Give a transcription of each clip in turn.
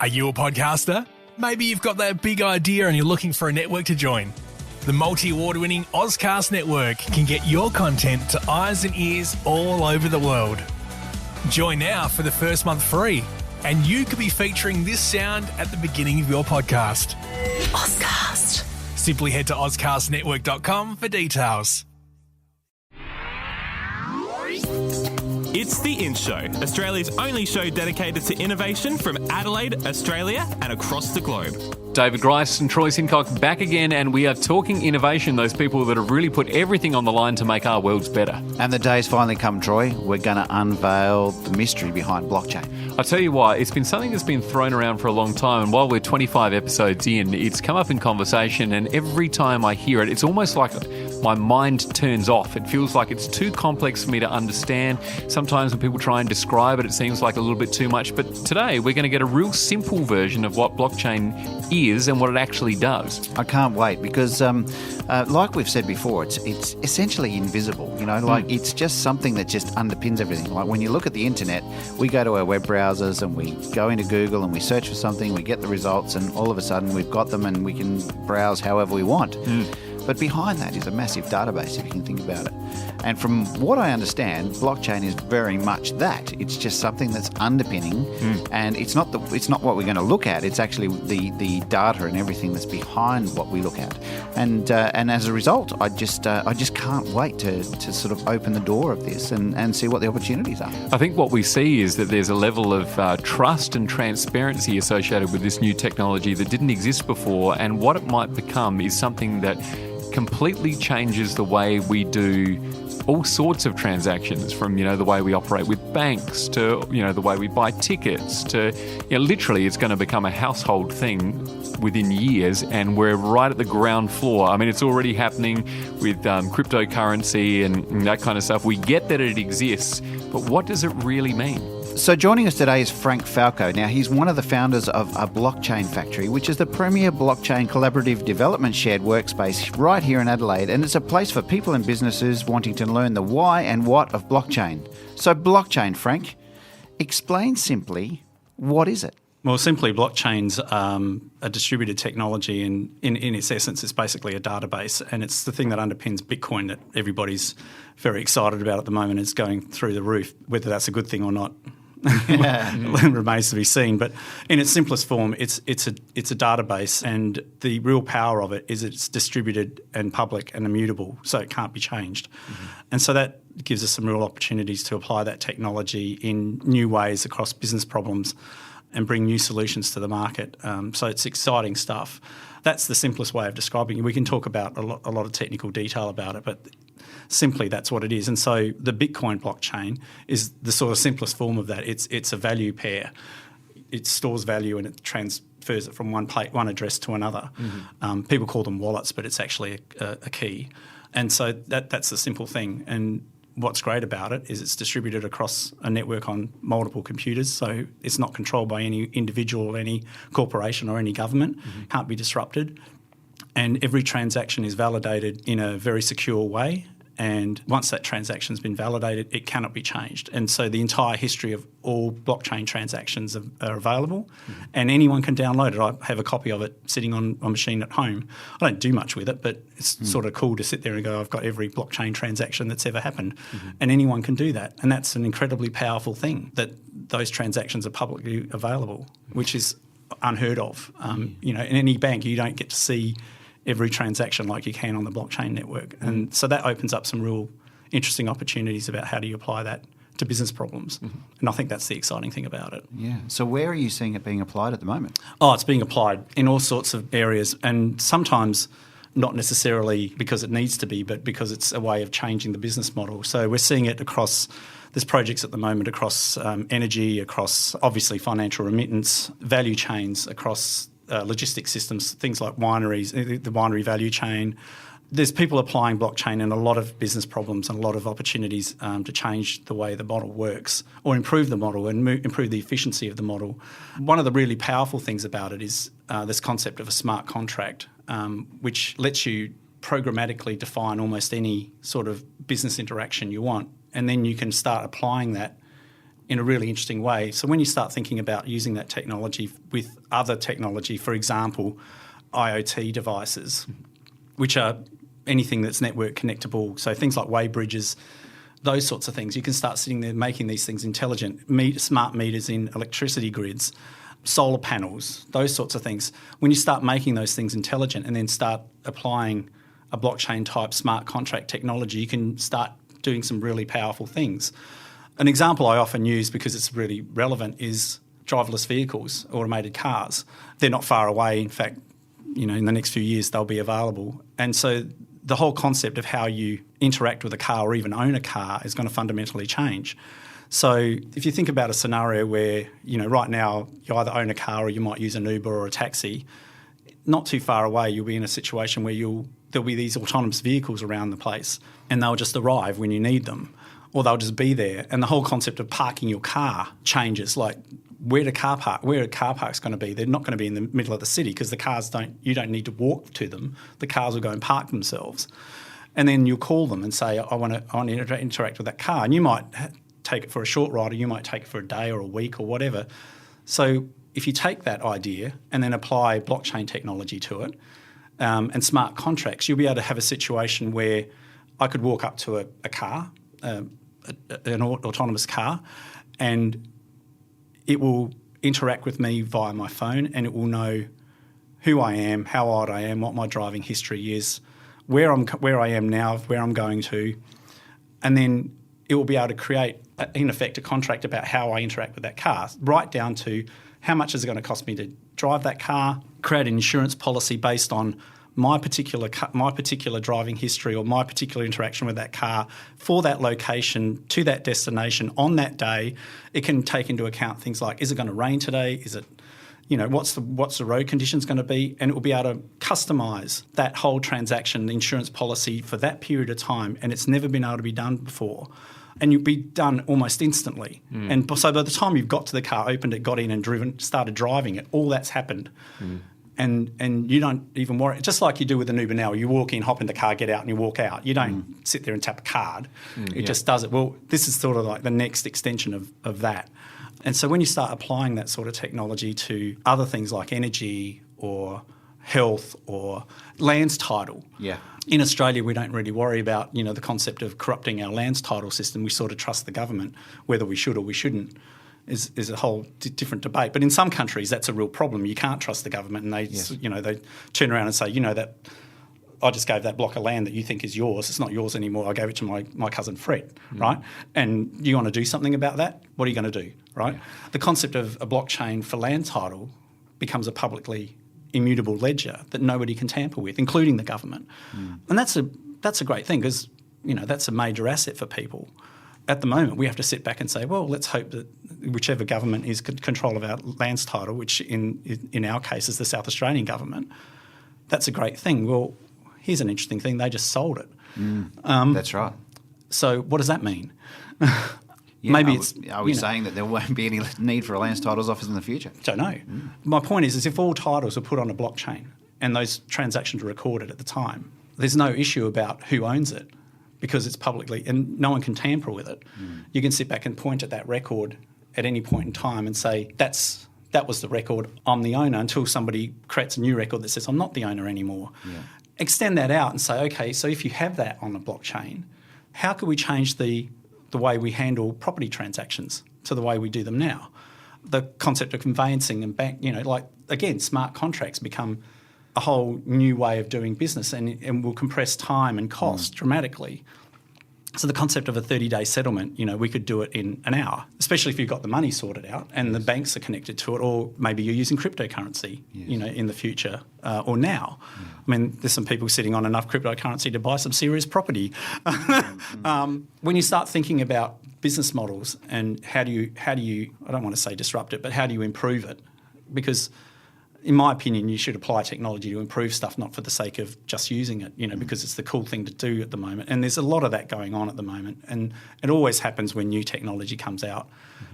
Are you a podcaster? Maybe you've got that big idea and you're looking for a network to join. The multi-award-winning Ozcast Network can get your content to eyes and ears all over the world. Join now for the first month free, and you could be featuring this sound at the beginning of your podcast. Ozcast. Simply head to ozcastnetwork.com for details. It's The In Show, Australia's only show dedicated to innovation from Adelaide, Australia and across the globe. David Grice and Troy Sincock back again, and we are talking innovation, those people that have really put everything on the line to make our worlds better. And the day's finally come, Troy. We're going to unveil the mystery behind blockchain. I'll tell you why, it's been something that's been thrown around for a long time, and while we're 25 episodes in, it's come up in conversation, and every time I hear it, it's almost like my mind turns off. It feels like it's too complex for me to understand. Sometimes when people try and describe it, it seems like a little bit too much. But today, we're going to get a real simple version of what blockchain is and what it actually does. I can't wait because, like we've said before, it's essentially invisible. It's just something that just underpins everything. Like when you look at the internet, we go to our web browsers and we go into Google and we search for something, we get the results, and all of a sudden we've got them and we can browse however we want. But behind that is a massive database, if you can think about it. And from what I understand, blockchain is very much that. It's just something that's underpinning, and it's not what we're going to look at. It's actually the data and everything that's behind what we look at. And as a result, I just can't wait to sort of open the door of this and see what the opportunities are. I think what we see is that there's a level of trust and transparency associated with this new technology that didn't exist before, and what it might become is something that completely changes the way we do all sorts of transactions, from the way we operate with banks to the way we buy tickets to literally it's going to become a household thing within years, and we're right at the ground floor. I mean, it's already happening with cryptocurrency and that kind of stuff. We get that it exists, but what does it really mean? So joining us today is Frank Falco. Now, he's one of the founders of A Blockchain Factory, which is the premier blockchain collaborative development shared workspace right here in Adelaide, and it's a place for people and businesses wanting to learn the why and what of blockchain. So blockchain, Frank, explain simply, what is it? Well, simply, blockchain's a distributed technology, and in its essence, it's basically a database, and it's the thing that underpins Bitcoin that everybody's very excited about at the moment. It's going through the roof. Whether that's a good thing or not remains to be seen. But in its simplest form, it's a database, and the real power of it is it's distributed and public and immutable, so it can't be changed. And so that gives us some real opportunities to apply that technology in new ways across business problems and bring new solutions to the market. So it's exciting stuff. That's the simplest way of describing it. We can talk about a lot of technical detail about it, but simply that's what it is. And so the Bitcoin blockchain is the sort of simplest form of that. It's a value pair. It stores value and it transfers it from one address to another. People call them wallets, but it's actually a key. And so that's the simple thing. And what's great about it is it's distributed across a network on multiple computers, so it's not controlled by any individual or any corporation or any government, can't be disrupted. And every transaction is validated in a very secure way, and once that transaction's been validated, it cannot be changed. And so the entire history of all blockchain transactions are available, and anyone can download it. I have a copy of it sitting on a machine at home. I don't do much with it, but it's sort of cool to sit there and go, I've got every blockchain transaction that's ever happened, and anyone can do that. And that's an incredibly powerful thing, that those transactions are publicly available, which is unheard of. In any bank, you don't get to see every transaction like you can on the blockchain network. And so that opens up some real interesting opportunities about how do you apply that to business problems. And I think that's the exciting thing about it. Yeah. So where are you seeing it being applied at the moment? Oh, it's being applied in all sorts of areas, and sometimes not necessarily because it needs to be, but because it's a way of changing the business model. So we're seeing it across, there's projects at the moment across energy, across obviously financial remittance, value chains, across logistics systems, things like wineries, the winery value chain. There's people applying blockchain in a lot of business problems and a lot of opportunities to change the way the model works or improve the model and improve the efficiency of the model. One of the really powerful things about it is this concept of a smart contract, which lets you programmatically define almost any sort of business interaction you want, and then you can start applying that in a really interesting way. So when you start thinking about using that technology with other technology, for example, IoT devices, which are anything that's network connectable, so things like weigh bridges, those sorts of things, you can start sitting there making these things intelligent, smart meters in electricity grids, solar panels, those sorts of things. When you start making those things intelligent and then start applying a blockchain-type smart contract technology, you can start doing some really powerful things. An example I often use because it's really relevant is driverless vehicles, automated cars. They're not far away. In fact, in the next few years they'll be available. And so the whole concept of how you interact with a car or even own a car is going to fundamentally change. So if you think about a scenario where, right now you either own a car or you might use an Uber or a taxi, not too far away you'll be in a situation where there'll be these autonomous vehicles around the place and they'll just arrive when you need them, or they'll just be there. And the whole concept of parking your car changes, like where a car park's going to be. They're not going to be in the middle of the city because you don't need to walk to them. The cars will go and park themselves. And then you'll call them and say, I want to interact with that car. And you might take it for a short ride, or you might take it for a day or a week or whatever. So if you take that idea and then apply blockchain technology to it and smart contracts, you'll be able to have a situation where I could walk up to a car, an autonomous car, and it will interact with me via my phone, and it will know who I am, how old I am, what my driving history is, where I am now, where I'm going to, and then it will be able to create, in effect, a contract about how I interact with that car, right down to how much is it going to cost me to drive that car, create an insurance policy based on my particular driving history or my particular interaction with that car for that location to that destination on that day. It can take into account things like, is it going to rain today? Is it, what's the road conditions going to be? And it will be able to customise that whole transaction, the insurance policy for that period of time, and it's never been able to be done before. And you'll be done almost instantly. And so by the time you've got to the car, opened it, got in and started driving it, all that's happened. And you don't even worry. Just like you do with an Uber now, you walk in, hop in the car, get out and you walk out. You don't sit there and tap a card. It just does it. Well, this is sort of like the next extension of that. And so when you start applying that sort of technology to other things like energy or health or lands title. Yeah. In Australia, we don't really worry about, the concept of corrupting our lands title system. We sort of trust the government. Whether we should or we shouldn't is a whole different debate. But in some countries, that's a real problem. You can't trust the government, and they, they turn around and say, that I just gave that block of land that you think is yours. It's not yours anymore. I gave it to my cousin Fred, right? And you want to do something about that? What are you going to do, right? Yeah. The concept of a blockchain for land title becomes a publicly immutable ledger that nobody can tamper with, including the government. And that's a great thing because, that's a major asset for people. At the moment, we have to sit back and say, well, let's hope that whichever government is control of our lands title, which in our case is the South Australian government, that's a great thing. Well, here's an interesting thing. They just sold it. That's right. So what does that mean? Maybe are we saying that there won't be any need for a lands titles office in the future? Don't know. My point is if all titles are put on a blockchain and those transactions are recorded at the time, there's no issue about who owns it because it's publicly, and no one can tamper with it. You can sit back and point at that record at any point in time and say, that was the record, I'm the owner, until somebody creates a new record that says I'm not the owner anymore. Yeah. Extend that out and say, okay, so if you have that on a blockchain, how could we change the way we handle property transactions to the way we do them now? The concept of conveyancing and bank, again, smart contracts become a whole new way of doing business and will compress time and cost dramatically. So the concept of a 30-day settlement, we could do it in an hour, especially if you've got the money sorted out and the banks are connected to it, or maybe you're using cryptocurrency, in the future or now. I mean, there's some people sitting on enough cryptocurrency to buy some serious property. When you start thinking about business models and how do you, I don't want to say disrupt it, but how do you improve it? Because in my opinion, you should apply technology to improve stuff, not for the sake of just using it, because it's the cool thing to do at the moment. And there's a lot of that going on at the moment. And it always happens when new technology comes out.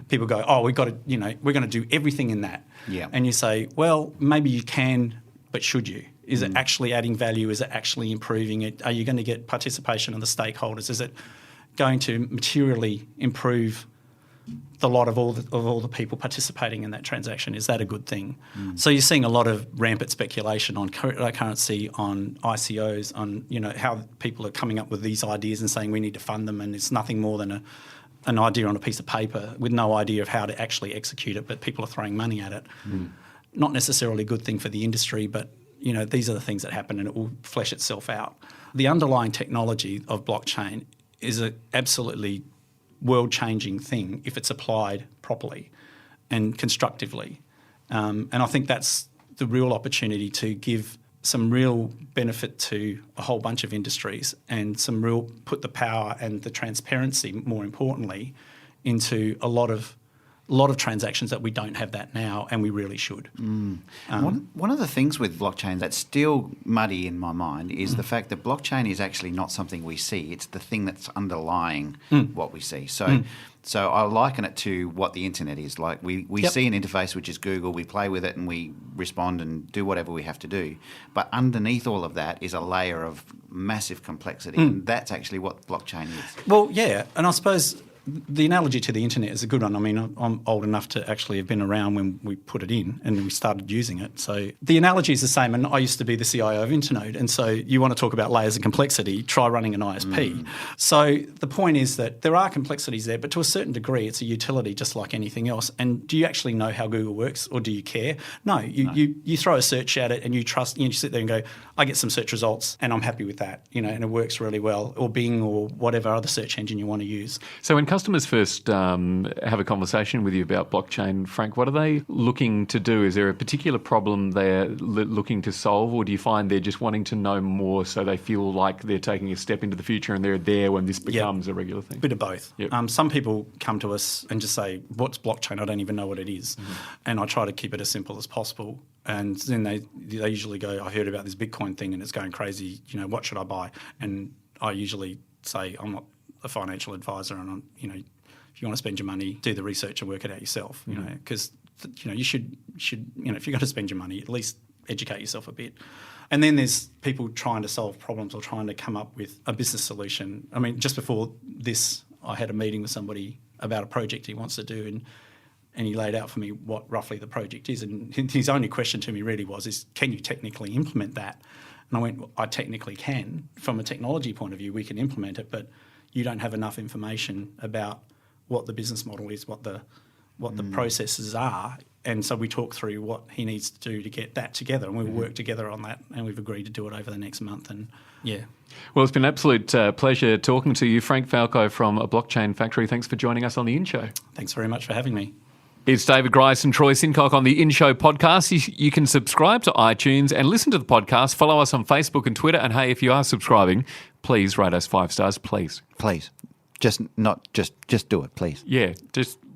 People go, oh, we've got to, we're going to do everything in that. Yeah. And you say, well, maybe you can, but should you? Is it actually adding value? Is it actually improving it? Are you going to get participation of the stakeholders? Is it going to materially improve the lot of all the people participating in that transaction. Is that a good thing? So you're seeing a lot of rampant speculation on currency, on ICOs, on how people are coming up with these ideas and saying we need to fund them, and it's nothing more than an idea on a piece of paper with no idea of how to actually execute it, but people are throwing money at it. Not necessarily a good thing for the industry, but these are the things that happen, and it will flesh itself out. The underlying technology of blockchain is an absolutely world-changing thing if it's applied properly and constructively. And I think that's the real opportunity to give some real benefit to a whole bunch of industries and put the power and the transparency, more importantly, into a lot of transactions that we don't have that now, and we really should. One of the things with blockchain that's still muddy in my mind is the fact that blockchain is actually not something we see. It's the thing that's underlying what we see. So I liken it to what the internet is. Like we see an interface, which is Google, we play with it and we respond and do whatever we have to do. But underneath all of that is a layer of massive complexity, and that's actually what blockchain is. Well, yeah, and I suppose the analogy to the internet is a good one. I mean, I'm old enough to actually have been around when we put it in and we started using it. So the analogy is the same. And I used to be the CIO of Internode. And so you want to talk about layers of complexity, try running an ISP. So the point is that there are complexities there, but to a certain degree, it's a utility just like anything else. And do you actually know how Google works, or do you care? No. You throw a search at it and you trust, you sit there and go, I get some search results and I'm happy with that, and it works really well, or Bing or whatever other search engine you want to use. So when customers first have a conversation with you about blockchain, Frank, what are they looking to do? Is there a particular problem they're looking to solve, or do you find they're just wanting to know more so they feel like they're taking a step into the future and they're there when this becomes a regular thing? Bit of both. Yep. Some people come to us and just say, what's blockchain? I don't even know what it is. And I try to keep it as simple as possible. And then they usually go, I heard about this Bitcoin thing and it's going crazy. What should I buy? And I usually say, I'm not a financial advisor, and if you want to spend your money, do the research and work it out yourself. Because you should if you're going to spend your money, at least educate yourself a bit. And then there's people trying to solve problems or trying to come up with a business solution. I mean, just before this, I had a meeting with somebody about a project he wants to do, and he laid out for me what roughly the project is. And his only question to me really was, can you technically implement that? And I went, well, I technically can. From a technology point of view, we can implement it, but you don't have enough information about what the business model is, what the processes are. And so we talk through what he needs to do to get that together, and we'll work together on that, and we've agreed to do it over the next month. And Well, it's been an absolute pleasure talking to you, Frank Falco from A Blockchain Factory. Thanks for joining us on The In Show. Thanks very much for having me. It's David Grice and Troy Sincock on the In Show podcast. You can subscribe to iTunes and listen to the podcast. Follow us on Facebook and Twitter. And hey, if you are subscribing, please rate us 5 stars, please. Please. Just do it, please. Yeah,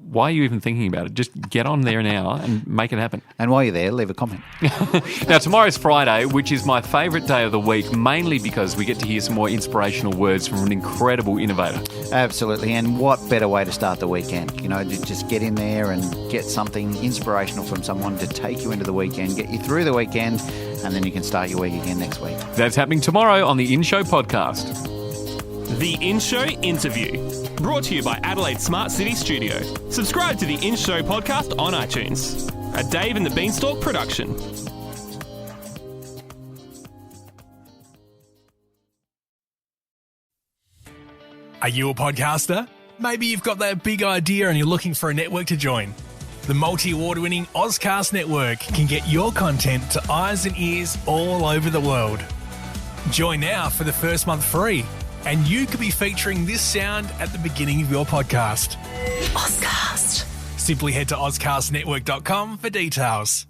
why are you even thinking about it? Just get on there now and make it happen. And while you're there, leave a comment. Now, tomorrow's Friday, which is my favourite day of the week, mainly because we get to hear some more inspirational words from an incredible innovator. Absolutely. And what better way to start the weekend? To just get in there and get something inspirational from someone to take you into the weekend, get you through the weekend, and then you can start your week again next week. That's happening tomorrow on the In Show podcast. The In Show Interview, brought to you by Adelaide Smart City Studio. Subscribe to the In Show podcast on iTunes. A Dave and the Beanstalk production. Are you a podcaster? Maybe you've got that big idea and you're looking for a network to join. The multi-award-winning Ozcast network can get your content to eyes and ears all over the world. Join now for the first month free, and you could be featuring this sound at the beginning of your podcast. Ozcast. Simply head to ozcastnetwork.com for details.